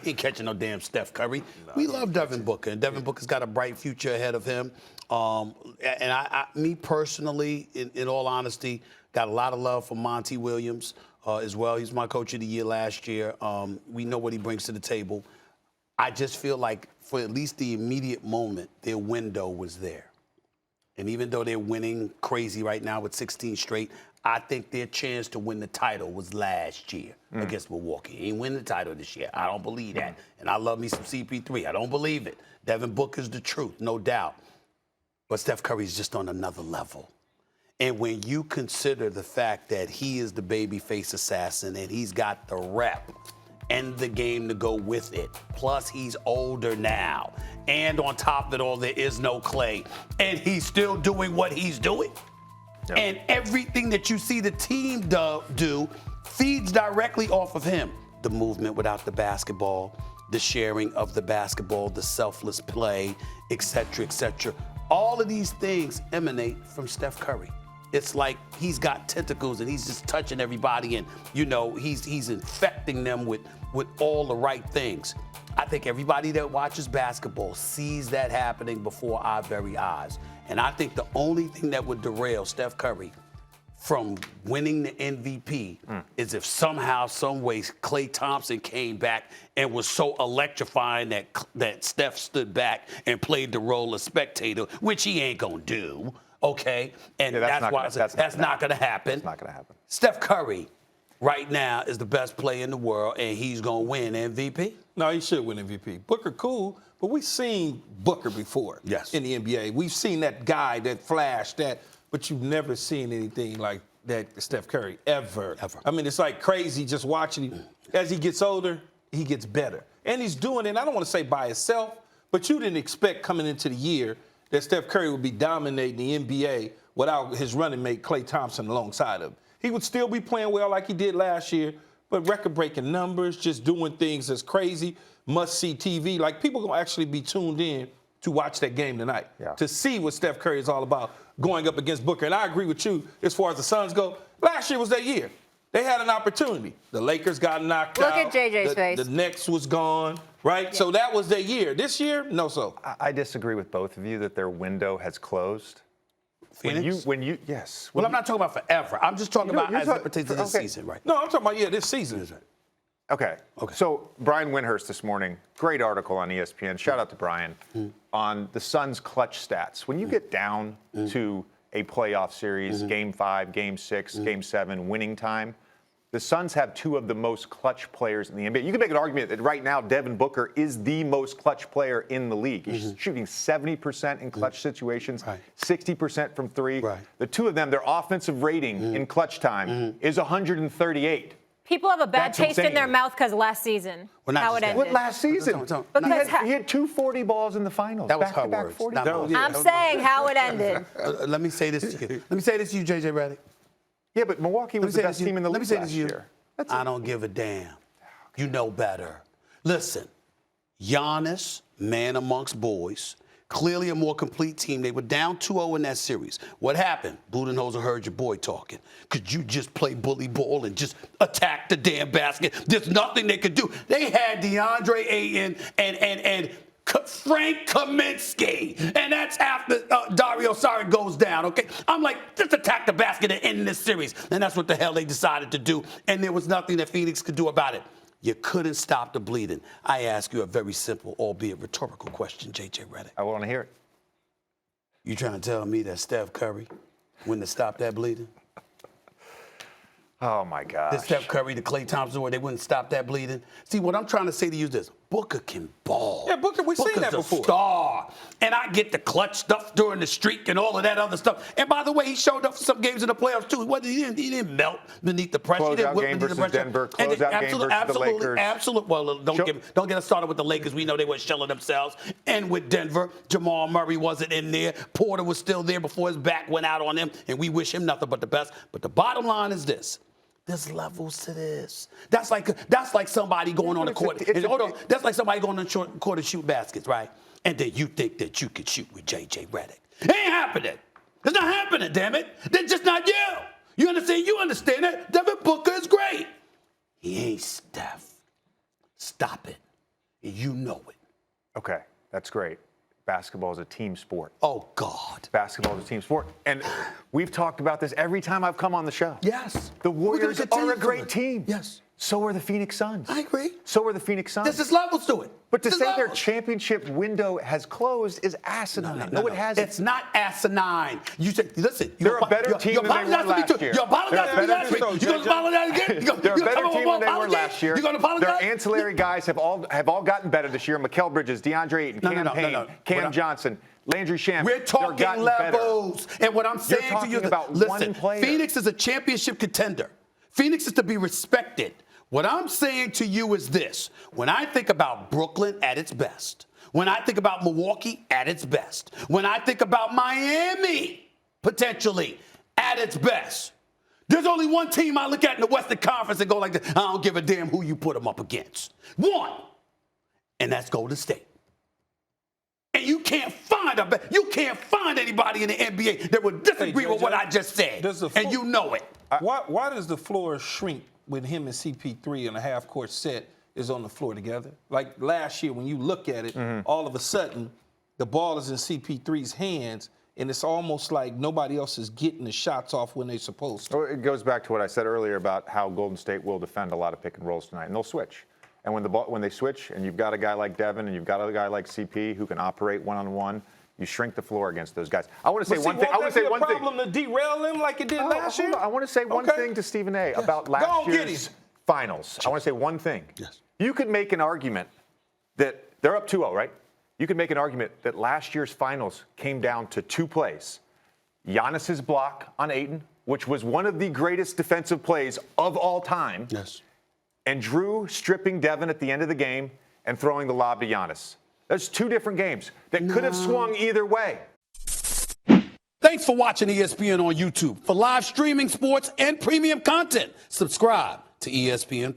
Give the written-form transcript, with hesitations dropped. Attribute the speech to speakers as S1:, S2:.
S1: He ain't catching no damn Steph Curry. We love Devin Booker, and Devin Booker's got a bright future ahead of him. And me personally, in all honesty, got a lot of love for Monty Williams as well. He's my coach of the year last year. We know what he brings to the table. I just feel like for at least the immediate moment, their window was there. And even though they're winning crazy right now with 16 straight, I think their chance to win the title was last year against Milwaukee. He ain't win the title this year. I don't believe that. And I love me some CP3. I don't believe it. Devin Booker's the truth, no doubt. But Steph Curry's just on another level. And when you consider the fact that he is the babyface assassin and he's got the rep and the game to go with it, plus he's older now, and on top of it all, there is no Clay, and he's still doing what he's doing. Yep. And everything that you see the team do feeds directly off of him. The movement without the basketball, the sharing of the basketball, the selfless play, et cetera, et cetera. All of these things emanate from Steph Curry. It's like he's got tentacles and he's just touching everybody, and he's infecting them with all the right things. I think everybody that watches basketball sees that happening before our very eyes. And I think the only thing that would derail Steph Curry from winning the MVP is if somehow, some way, Klay Thompson came back and was so electrifying that Steph stood back and played the role of spectator, which he ain't gonna do. Okay, and that's not going to happen. That's not going to happen. Steph Curry right now is the best player in the world, and he's going to win MVP.
S2: No, he should win MVP. Booker cool, but we've seen Booker before.
S1: Yes.
S2: In the NBA. We've seen that guy, that flash, but you've never seen anything like that Steph Curry, ever. I mean, it's like crazy just watching him. As he gets older, he gets better. And he's doing it, I don't want to say by himself, but you didn't expect coming into the year that Steph Curry would be dominating the NBA without his running mate, Klay Thompson, alongside him. He would still be playing well like he did last year, but record-breaking numbers, just doing things that's crazy, must-see TV. Like, people going to actually be tuned in to watch that game tonight, to see what Steph Curry is all about going up against Booker. And I agree with you as far as the Suns go. Last year was their year. They had an opportunity. The Lakers got knocked out.
S3: Look at JJ's face.
S2: The Knicks was gone, right? Yeah. So that was their year. This year, no so.
S4: I disagree with both of you that their window has closed.
S1: Phoenix?
S4: Yes.
S1: Well, I'm not talking about forever. I'm just talking about as it pertains to this season, right?
S2: No, I'm talking about, this season.
S4: Okay. So Brian Windhurst this morning, great article on ESPN. Shout out to Brian on the Suns' clutch stats. When you get down to a playoff series, Game 5, Game 6, Game 7, winning time, the Suns have two of the most clutch players in the NBA. You can make an argument that right now Devin Booker is the most clutch player in the league. He's shooting 70% in clutch situations, 60% from three. The two of them, their offensive rating in clutch time is 138.
S3: People have a bad taste in their mouth because last season, how it ended.
S4: What last season? He had 240 balls in the finals.
S1: That was her words.
S3: I'm saying how it ended.
S1: Let me say this to you. Let me say this to you, JJ Redick.
S4: Yeah, but Milwaukee was the best team in the league last year.
S1: I don't give a damn. You know better. Listen, Giannis, man amongst boys, clearly a more complete team. They were down 2-0 in that series. What happened? Budenholzer heard your boy talking. Could you just play bully ball and just attack the damn basket? There's nothing they could do. They had DeAndre Ayton and Frank Kaminsky, and that's after Dario Saric goes down, okay? I'm like, just attack the basket and end this series. And that's what the hell they decided to do, and there was nothing that Phoenix could do about it. You couldn't stop the bleeding. I ask you a very simple, albeit rhetorical question, JJ Redick.
S4: I want to hear it.
S1: You trying to tell me that Steph Curry wouldn't have stopped that bleeding?
S4: Oh, my gosh.
S1: This Steph Curry, the Klay Thompson, where they wouldn't stop that bleeding. See, what I'm trying to say to you is this. Booker can ball.
S2: Yeah, Booker, we've seen that before.
S1: Booker's a star. And I get the clutch stuff during the streak and all of that other stuff. And by the way, he showed up for some games in the playoffs, too. He didn't melt beneath the pressure.
S4: Closeout game versus Denver. Closeout game versus the Lakers.
S1: Absolutely. Well, don't get us started with the Lakers. We know they were shelling themselves. And with Denver, Jamal Murray wasn't in there. Porter was still there before his back went out on him. And we wish him nothing but the best. But the bottom line is this. There's levels to this. That's like somebody going on the court. That's like somebody going on the court to shoot baskets, right? And then you think that you could shoot with JJ Redick. It ain't happening. It's not happening, damn it. They're just not you. You understand? You understand that? Devin Booker is great. He ain't Steph. Stop it. You know it.
S4: Okay, that's great. Basketball is a team sport.
S1: Oh, God.
S4: Basketball is a team sport. And we've talked about this every time I've come on the show.
S1: Yes.
S4: The
S1: We're gonna
S4: Warriors
S1: continue
S4: are a great
S1: to.
S4: team.
S1: Yes.
S4: So are the Phoenix Suns.
S1: I agree.
S4: So are the Phoenix Suns.
S1: There's levels to it.
S4: But to
S1: There's
S4: say their
S1: levels.
S4: championship window has closed is asinine. No, it hasn't.
S1: It's not asinine. You said, listen.
S4: They're a better team than they were last year.
S1: You apologize to me last week. You going to apologize again?
S4: They're a better team than they were last year.
S1: You going to apologize?
S4: Their ancillary guys have all gotten better this year. Mikal Bridges, DeAndre Ayton, Cam Payne, Cam Johnson, Landry Shamet.
S1: We're talking levels.
S4: Better.
S1: And what I'm saying to you is,
S4: about
S1: listen,
S4: one player.
S1: Phoenix is a championship contender. Phoenix is to be respected. What I'm saying to you is this. When I think about Brooklyn at its best, when I think about Milwaukee at its best, when I think about Miami potentially at its best, there's only one team I look at in the Western Conference and go like this. I don't give a damn who you put them up against. One. And that's Golden State. And you can't find anybody in the NBA that would disagree with what I just said. And you know it.
S2: Why does the floor shrink when him and CP3 in a half-court set is on the floor together? Like last year, when you look at it, all of a sudden, the ball is in CP3's hands, and it's almost like nobody else is getting the shots off when they're supposed to.
S4: Well, it goes back to what I said earlier about how Golden State will defend a lot of pick and rolls tonight, and they'll switch. And when they switch, and you've got a guy like Devin, and you've got a guy like CP who can operate one-on-one, you shrink the floor against those guys. I want to say one thing. I want to say one thing.
S2: Problem to derail them like it did last year.
S4: I want to say one thing to Stephen A. about last year's finals. I want to say one thing.
S1: Yes.
S4: You could make an argument that they're up 2-0, right? You could make an argument that last year's finals came down to 2 plays. Giannis's block on Ayton, which was one of the greatest defensive plays of all time.
S1: Yes.
S4: And Drew stripping Devin at the end of the game and throwing the lob to Giannis. That's 2 different games that could have swung either way.
S1: Thanks for watching ESPN on YouTube. For live streaming sports and premium content, subscribe to ESPN+.